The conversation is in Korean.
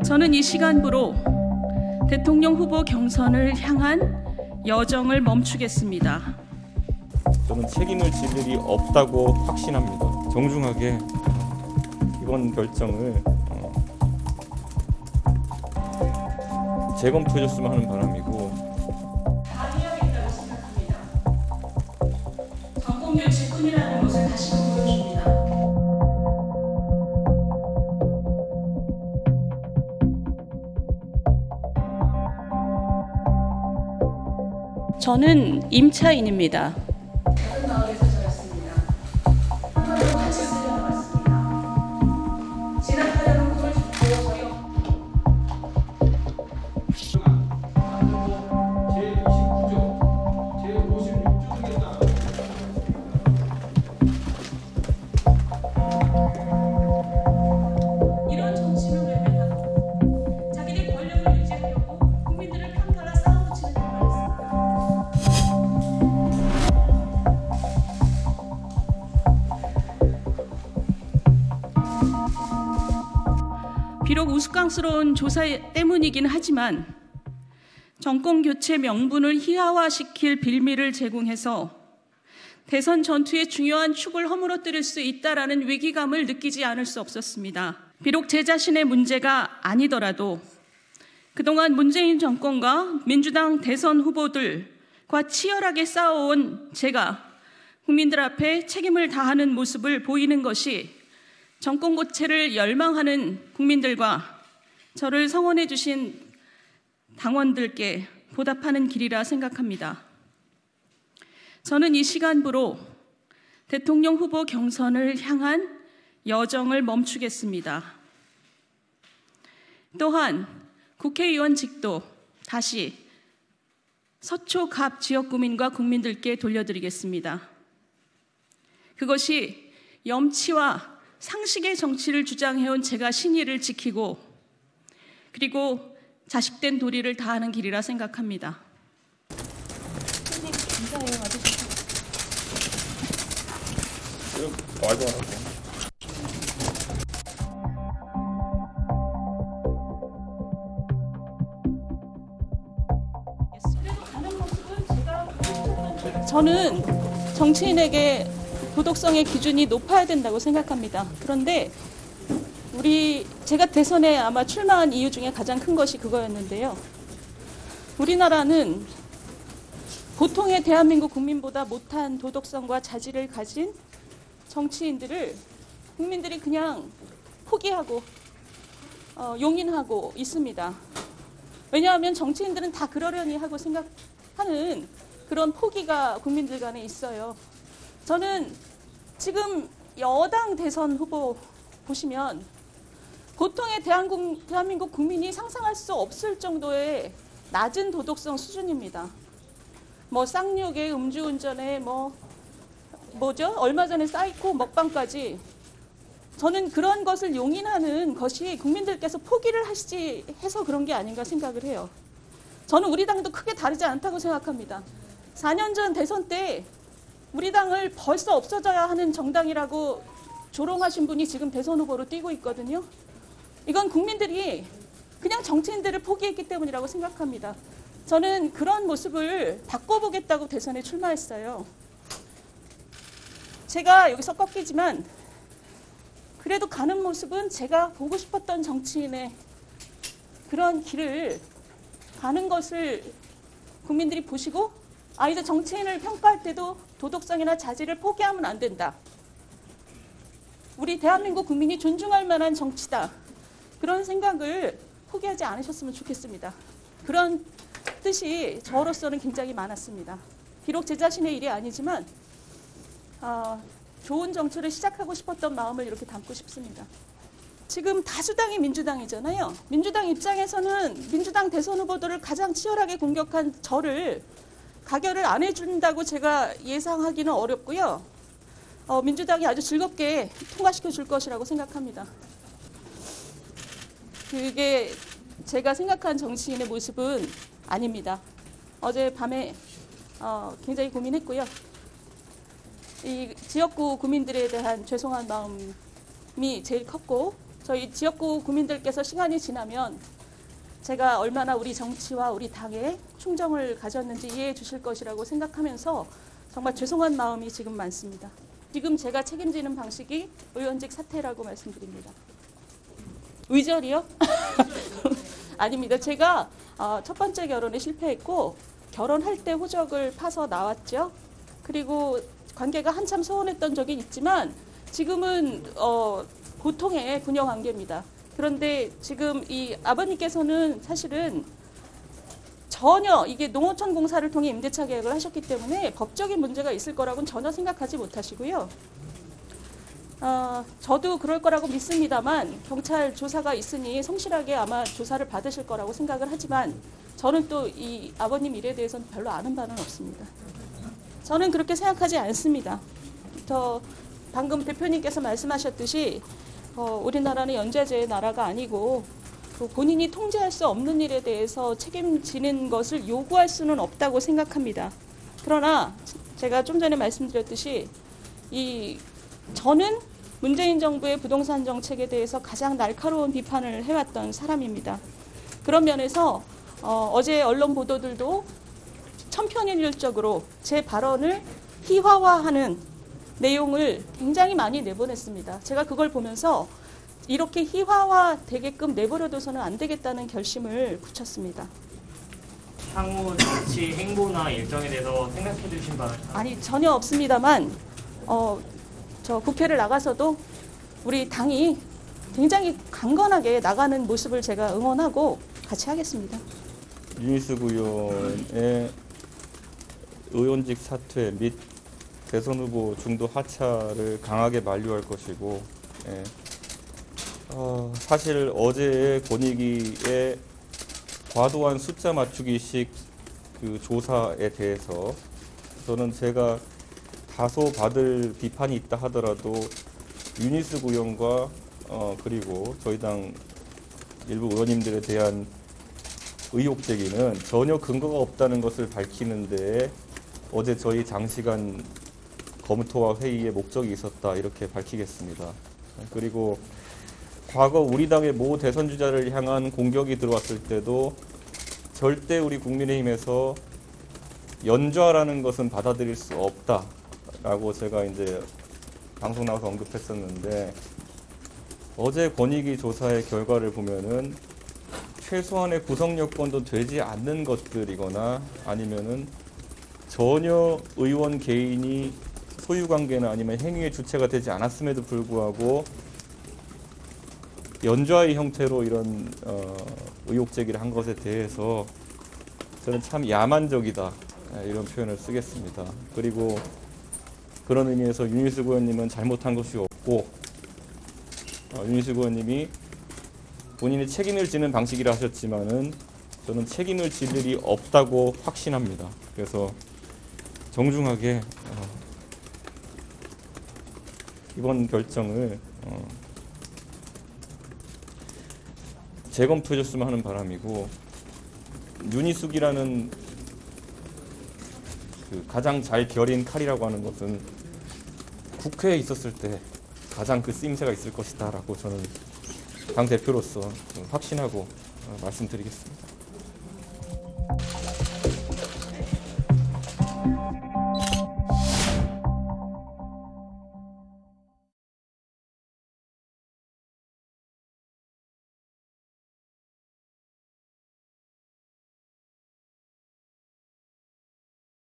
저는 이 시간부로 대통령 후보 경선을 향한 여정을 멈추겠습니다. 저는 책임을 질 일이 없다고 확신합니다. 정중하게 이번 결정을 재검토해 줬으면 하는 바람이고, 합의하겠다고 생각합니다. 정권 교체뿐이라는 것을 다시 보여줍니다. 저는 임차인입니다. 작은 마을에서 자랐습니다. 하루로 같이 살려나갔습니다. 진학하려는 꿈을 보여줘요. 제29조, 제56조 등에 따라 이런 정치를 외면하고 자기들 권력을 유지하려고 국민들을 편갈라 싸움붙이는 일만 있습니다. 비록 우스꽝스러운 조사 때문이긴 하지만 정권 교체 명분을 희화화시킬 빌미를 제공해서 대선 전투의 중요한 축을 허물어뜨릴 수 있다라는 위기감을 느끼지 않을 수 없었습니다. 비록 제 자신의 문제가 아니더라도 그동안 문재인 정권과 민주당 대선 후보들과 치열하게 싸워온 제가 국민들 앞에 책임을 다하는 모습을 보이는 것이 정권 교체를 열망하는 국민들과 저를 성원해 주신 당원들께 보답하는 길이라 생각합니다. 저는 이 시간부로 대통령 후보 경선을 향한 여정을 멈추겠습니다. 또한 국회의원직도 다시 서초 갑 지역구민과 국민들께 돌려드리겠습니다. 그것이 염치와 상식의 정치를 주장해온 제가 신의를 지키고 그리고 자식된 도리를 다하는 길이라 생각합니다. 선생님 감사해요. 와주셔서. 말도 안 하고. 그래도 가는 모습은 제가 저는 정치인에게 도덕성의 기준이 높아야 된다고 생각합니다. 그런데 제가 대선에 아마 출마한 이유 중에 가장 큰 것이 그거였는데요. 우리나라는 보통의 대한민국 국민보다 못한 도덕성과 자질을 가진 정치인들을 국민들이 그냥 포기하고 용인하고 있습니다. 왜냐하면 정치인들은 다 그러려니 하고 생각하는 그런 포기가 국민들 간에 있어요. 저는 지금 여당 대선 후보 보시면 보통의 대한민국 국민이 상상할 수 없을 정도의 낮은 도덕성 수준입니다. 쌍욕에 음주운전에 얼마 전에 사이코 먹방까지 저는 그런 것을 용인하는 것이 국민들께서 포기를 하시지 해서 그런 게 아닌가 생각을 해요. 저는 우리 당도 크게 다르지 않다고 생각합니다. 4년 전 대선 때 우리 당을 벌써 없어져야 하는 정당이라고 조롱하신 분이 지금 대선 후보로 뛰고 있거든요. 이건 국민들이 그냥 정치인들을 포기했기 때문이라고 생각합니다. 저는 그런 모습을 바꿔보겠다고 대선에 출마했어요. 제가 여기서 꺾이지만 그래도 가는 모습은 제가 보고 싶었던 정치인의 그런 길을 가는 것을 국민들이 보시고 이제 정치인을 평가할 때도 도덕성이나 자질을 포기하면 안 된다. 우리 대한민국 국민이 존중할 만한 정치다. 그런 생각을 포기하지 않으셨으면 좋겠습니다. 그런 뜻이 저로서는 굉장히 많았습니다. 비록 제 자신의 일이 아니지만 좋은 정치를 시작하고 싶었던 마음을 이렇게 담고 싶습니다. 지금 다수당이 민주당이잖아요. 민주당 입장에서는 민주당 대선 후보들을 가장 치열하게 공격한 저를 가결을 안 해준다고 제가 예상하기는 어렵고요. 민주당이 아주 즐겁게 통과시켜 줄 것이라고 생각합니다. 그게 제가 생각한 정치인의 모습은 아닙니다. 어제 밤에 굉장히 고민했고요. 이 지역구 구민들에 대한 죄송한 마음이 제일 컸고 저희 지역구 국민들께서 시간이 지나면 제가 얼마나 우리 정치와 우리 당에 충정을 가졌는지 이해해 주실 것이라고 생각하면서 정말 죄송한 마음이 지금 많습니다. 지금 제가 책임지는 방식이 의원직 사퇴라고 말씀드립니다. 의절이요? 아닙니다. 제가 첫 번째 결혼에 실패했고 결혼할 때 호적을 파서 나왔죠. 그리고 관계가 한참 소원했던 적이 있지만 지금은 보통의 부녀 관계입니다. 그런데 지금 이 아버님께서는 사실은 전혀 이게 농어촌 공사를 통해 임대차 계약을 하셨기 때문에 법적인 문제가 있을 거라고는 전혀 생각하지 못하시고요. 저도 그럴 거라고 믿습니다만 경찰 조사가 있으니 성실하게 아마 조사를 받으실 거라고 생각을 하지만 저는 또 이 아버님 일에 대해서는 별로 아는 바는 없습니다. 저는 그렇게 생각하지 않습니다. 방금 대표님께서 말씀하셨듯이 우리나라는 연좌제의 나라가 아니고 본인이 통제할 수 없는 일에 대해서 책임지는 것을 요구할 수는 없다고 생각합니다. 그러나 제가 좀 전에 말씀드렸듯이 저는 문재인 정부의 부동산 정책에 대해서 가장 날카로운 비판을 해왔던 사람입니다. 그런 면에서 어제 언론 보도들도 천편일률적으로 제 발언을 희화화하는 내용을 굉장히 많이 내보냈습니다. 제가 그걸 보면서 이렇게 희화화되게끔 내버려둬서는 안 되겠다는 결심을 굳혔습니다. 향후 정치 행보나 일정에 대해서 생각해 주신 바? 아니 전혀 없습니다만 저 국회를 나가서도 우리 당이 굉장히 강건하게 나가는 모습을 제가 응원하고 같이 하겠습니다. 윤희숙 의원의 의원직 사퇴 및 대선 후보 중도 하차를 강하게 만류할 것이고, 사실 어제의 권익위의 과도한 숫자 맞추기식 그 조사에 대해서 저는 제가 다소 받을 비판이 있다 하더라도 윤희숙 의원과 그리고 저희 당 일부 의원님들에 대한 의혹 제기는 전혀 근거가 없다는 것을 밝히는 데 어제 저희 장시간 검토와 회의의 목적이 있었다 이렇게 밝히겠습니다. 그리고 과거 우리 당의 모 대선 주자를 향한 공격이 들어왔을 때도 절대 우리 국민의힘에서 연좌라는 것은 받아들일 수 없다라고 제가 이제 방송 나와서 언급했었는데 어제 권익위 조사의 결과를 보면은 최소한의 구성 요건도 되지 않는 것들이거나 아니면은 전혀 의원 개인이 소유관계나 아니면 행위의 주체가 되지 않았음에도 불구하고 연좌의 형태로 이런 의혹 제기를 한 것에 대해서 저는 참 야만적이다 이런 표현을 쓰겠습니다. 그리고 그런 의미에서 윤희숙 의원님은 잘못한 것이 없고 윤희숙 의원님이 본인이 책임을 지는 방식이라 하셨지만은 저는 책임을 질 일이 없다고 확신합니다. 그래서 정중하게 이번 결정을 재검토해 줬으면 하는 바람이고 윤희숙이라는 그 가장 잘 겨린 칼이라고 하는 것은 국회에 있었을 때 가장 그 쓰임새가 있을 것이다 라고 저는 당 대표로서 확신하고 말씀드리겠습니다.